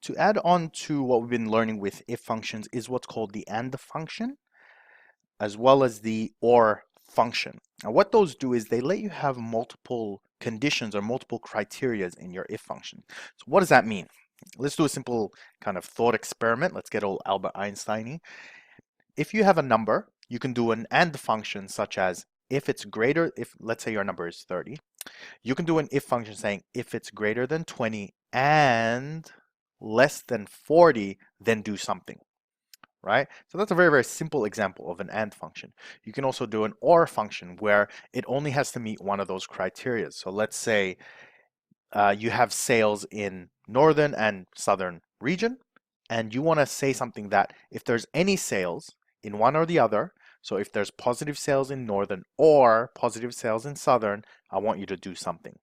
To add on to what we've been learning with if functions is what's called the AND function, as well as the OR function. Now, what those do is they let you have multiple conditions or multiple criterias in your if function. So what does that mean? Let's do a simple kind of thought experiment. Let's get old Albert Einstein-y. If you have a number, you can do an AND function such as if it's greater, if let's say your number is 30, you can do an if function saying if it's greater than 20 and less than 40, then do something, right? So that's a very, very simple example of an AND function. You can also do an OR function where it only has to meet one of those criteria. So let's say you have sales in northern and southern region, and you want to say something that if there's any sales in one or the other, so if there's positive sales in northern or positive sales in southern, I want you to do something,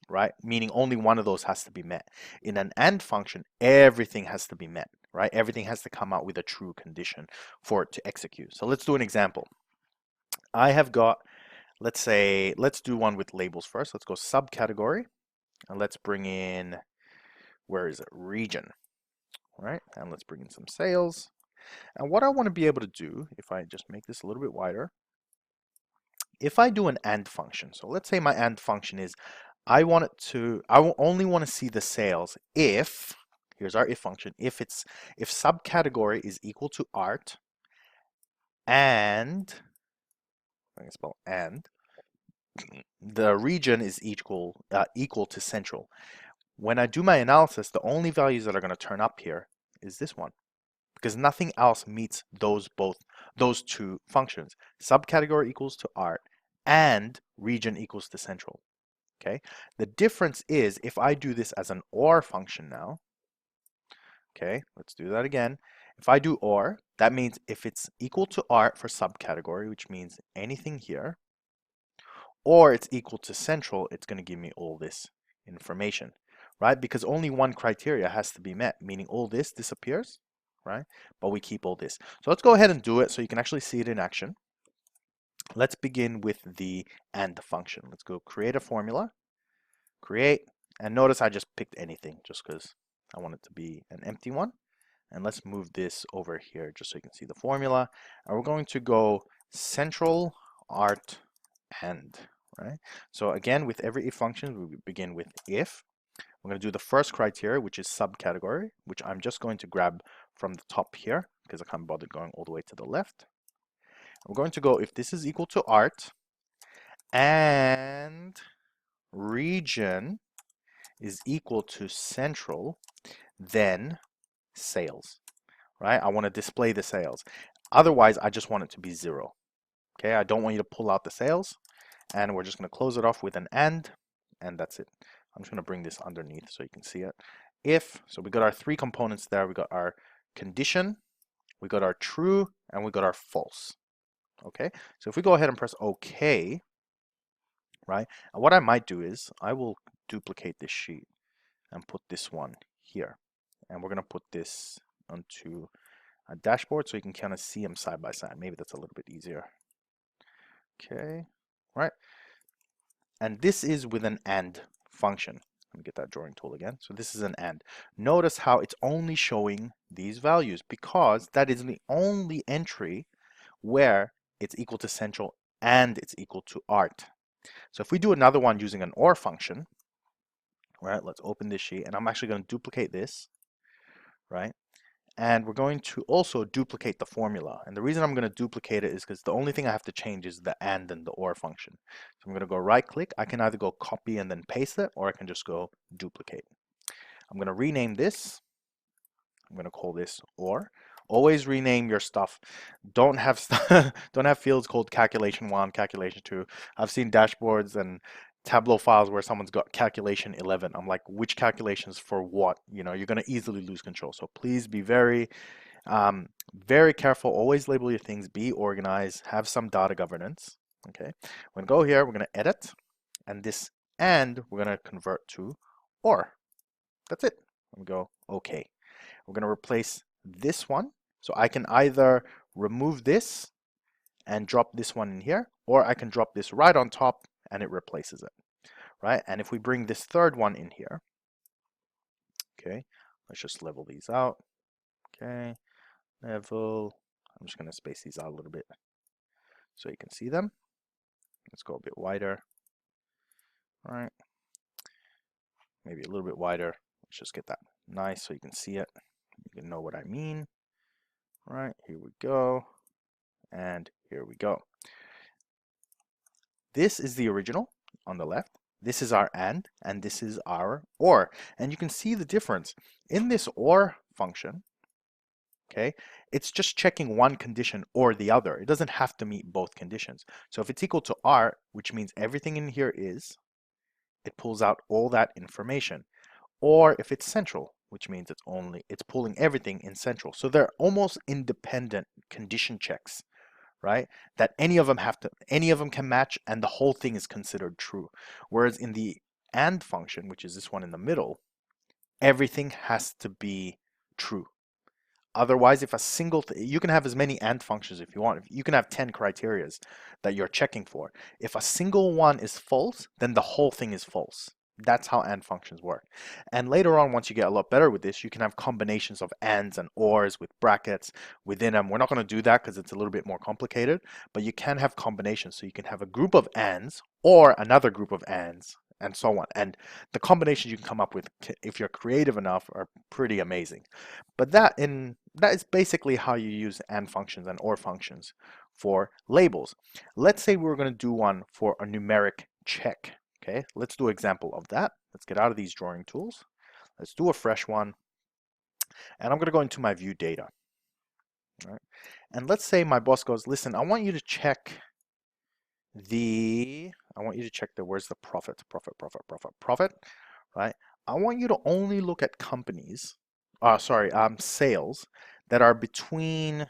right? Meaning only one of those has to be met. In an AND function, everything has to be met, right? Everything has to come out with a true condition for it to execute. So let's do an example. I have got, let's say, let's do one with labels first. Let's go subcategory, and let's bring in, where is it? Region, right? And let's bring in some sales. And what I want to be able to do, if I just make this a little bit wider, if I do an AND function, so let's say my AND function is I will only want to see the sales if, here's our if function, if subcategory is equal to art and, I can spell and, the region is equal to central. When I do my analysis, the only values that are going to turn up here is this one, because nothing else meets those two functions. Subcategory equals to art and region equals to central. Okay, the difference is if I do this as an OR function now, okay, let's do that again. If I do OR, that means if it's equal to art for subcategory, which means anything here, or it's equal to central, it's going to give me all this information, right? Because only one criteria has to be met, meaning all this disappears, right? But we keep all this. So let's go ahead and do it so you can actually see it in action. Let's begin with the AND function. Let's go create a formula, create, and notice I just picked anything just because I want it to be an empty one. And let's move this over here just so you can see the formula. And we're going to go central art AND, right? So again, with every if function, we begin with if. We're going to do the first criteria, which is subcategory, which I'm just going to grab from the top here because I can't bother going all the way to the left. We're going to go if this is equal to art and region is equal to central, then sales, right? I want to display the sales. Otherwise, I just want it to be 0. Okay, I don't want you to pull out the sales, and we're just going to close it off with an and that's it. I'm just going to bring this underneath so you can see it. If, so we got our 3 components there. We got our condition, we got our true, and we got our false. Okay, so if we go ahead and press OK, right, and what I might do is I will duplicate this sheet and put this one here. And we're going to put this onto a dashboard so you can kind of see them side by side. Maybe that's a little bit easier. Okay, right. And this is with an AND function. Let me get that drawing tool again. So this is an AND. Notice how it's only showing these values because that is the only entry where it's equal to central and it's equal to art. So if we do another one using an OR function, right, let's open this sheet and I'm actually going to duplicate this, right? And we're going to also duplicate the formula. And the reason I'm going to duplicate it is because the only thing I have to change is the AND and the OR function. So I'm going to go right click. I can either go copy and then paste it, or I can just go duplicate. I'm going to rename this. I'm going to call this OR. Always rename your stuff. Don't have don't have fields called calculation 1, calculation 2. I've seen dashboards and Tableau files where someone's got calculation 11. I'm like, which calculations for what? You know, you're going to easily lose control. So please be very careful. Always label your things. Be organized. Have some data governance. Okay. We're going to go here. We're going to edit. And this and we're going to convert to OR. That's it. And we go OK. We're going to replace this one. So I can either remove this and drop this one in here, or I can drop this right on top and it replaces it, right? And if we bring this third one in here, okay, Let's just level these out. Okay, level. I'm just going to space these out a little bit so you can see them. Let's go a bit wider. All right, maybe a little bit wider. Let's just get that nice so you can see it. You can know what I mean. All right, here we go. And here we go. This is the original on the left. This is our and this is our or. And you can see the difference. In this or function, okay, it's just checking one condition or the other. It doesn't have to meet both conditions. So if it's equal to r, which means everything in here is, it pulls out all that information. Or if it's central, which means it's pulling everything in central. So they're almost independent condition checks, right? That any of them can match and the whole thing is considered true. Whereas in the AND function, which is this one in the middle, everything has to be true. Otherwise, if a single you can have as many AND functions if you want. You can have 10 criterias that you're checking for. If a single one is false, then the whole thing is false. That's how AND functions work. And later on, once you get a lot better with this, you can have combinations of ANDs and ORs with brackets within them. We're not going to do that because it's a little bit more complicated, but you can have combinations. So you can have a group of ANDs or another group of ANDs and so on. And the combinations you can come up with, if you're creative enough, are pretty amazing. But that is basically how you use AND functions and OR functions for labels. Let's say we're going to do one for a numeric check. Okay, let's do an example of that. Let's get out of these drawing tools. Let's do a fresh one. And I'm going to go into my view data. All right. And let's say my boss goes, listen, I want you to check where's the profit, right? I want you to only look at companies, sales that are between,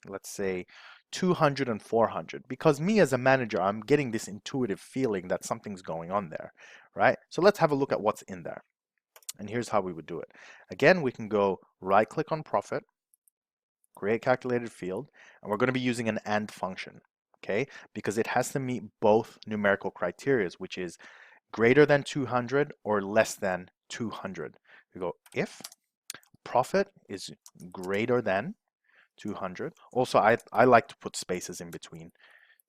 let's say, 200 and 400, because me as a manager, I'm getting this intuitive feeling that something's going on there, right? So let's have a look at what's in there. And here's how we would do it. Again, we can go right click on profit, create calculated field, and we're going to be using an AND function, okay? Because it has to meet both numerical criteria, which is greater than 200 or less than 200. We go if profit is greater than 200. Also, I like to put spaces in between.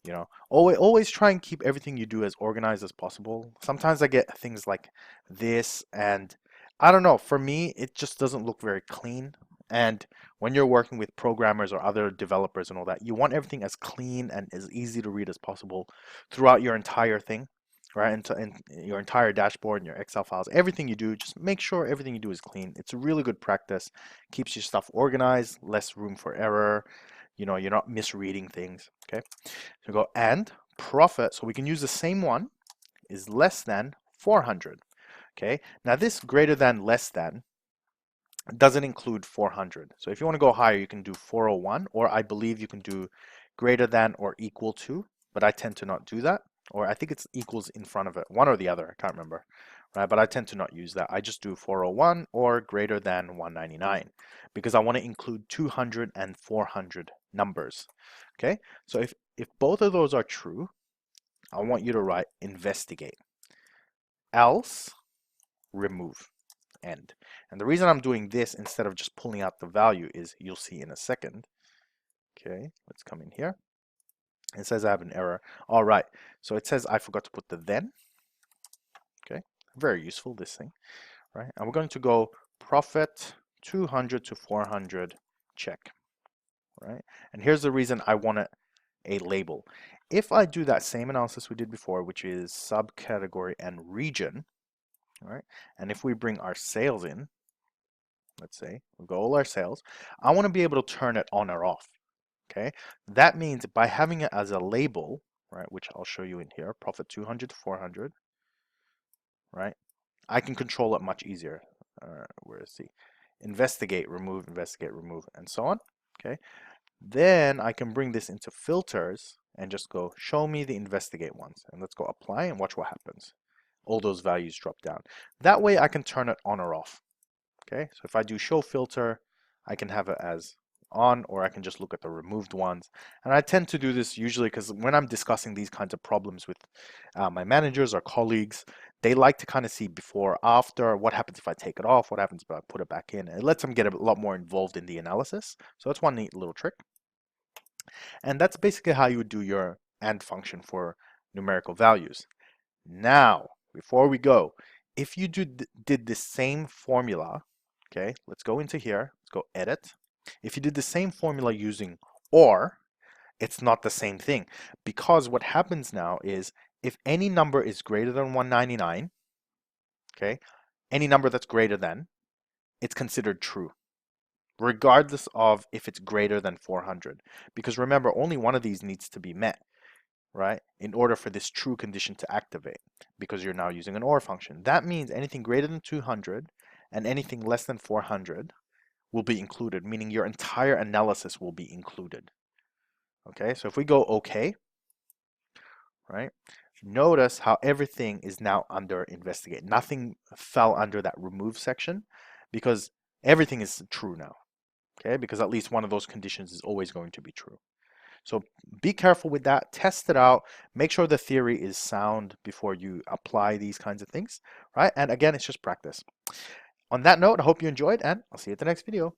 You know, always try and keep everything you do as organized as possible. Sometimes I get things like this, and I don't know, for me, it just doesn't look very clean. And when you're working with programmers or other developers and all that, you want everything as clean and as easy to read as possible throughout your entire thing, right? And your entire dashboard and your Excel files, everything you do, just make sure everything you do is clean. It's a really good practice. Keeps your stuff organized, less room for error. You know, you're not misreading things, okay? So go and profit, so we can use the same one, is less than 400, okay? Now this greater than less than doesn't include 400. So if you want to go higher, you can do 401, or I believe you can do greater than or equal to, but I tend to not do that. Or I think it's equals in front of it, one or the other, I can't remember, right? But I tend to not use that. I just do 401 or greater than 199 because I want to include 200 and 400 numbers, okay? So if both of those are true, I want you to write investigate, else remove, end. And the reason I'm doing this instead of just pulling out the value is you'll see in a second. Okay, let's come in here. It says I have an error. All right, so it says I forgot to put the then. Okay, very useful, this thing, right? And we're going to go profit 200 to 400 check, right? And here's the reason I want a label. If I do that same analysis we did before, which is subcategory and region, right? And if we bring our sales in, let's say we go all our sales, I want to be able to turn it on or off. Okay, that means by having it as a label, right, which I'll show you in here, profit 200 to 400, right, I can control it much easier. Where is the investigate, remove, and so on. Okay, then I can bring this into filters and just go show me the investigate ones, and let's go apply and watch what happens. All those values drop down. That way I can turn it on or off. Okay, so if I do show filter, I can have it as on, or I can just look at the removed ones. And I tend to do this usually because when I'm discussing these kinds of problems with my managers or colleagues, they like to kind of see before, after, what happens if I take it off, what happens if I put it back in. It lets them get a lot more involved in the analysis. So that's one neat little trick. And that's basically how you would do your AND function for numerical values. Now, before we go, if you did the same formula, okay, let's go into here, let's go edit. If you did the same formula using OR, it's not the same thing, because what happens now is if any number is greater than 199, okay, any number that's greater than, it's considered true, regardless of if it's greater than 400. Because remember, only one of these needs to be met, right, in order for this true condition to activate, because you're now using an OR function. That means anything greater than 200 and anything less than 400 will be included, meaning your entire analysis will be included. Okay, so if we go OK, right, notice how everything is now under investigate. Nothing fell under that remove section because everything is true now. Okay, because at least one of those conditions is always going to be true. So be careful with that, test it out, make sure the theory is sound before you apply these kinds of things, right? And again, it's just practice. On that note, I hope you enjoyed, and I'll see you at the next video.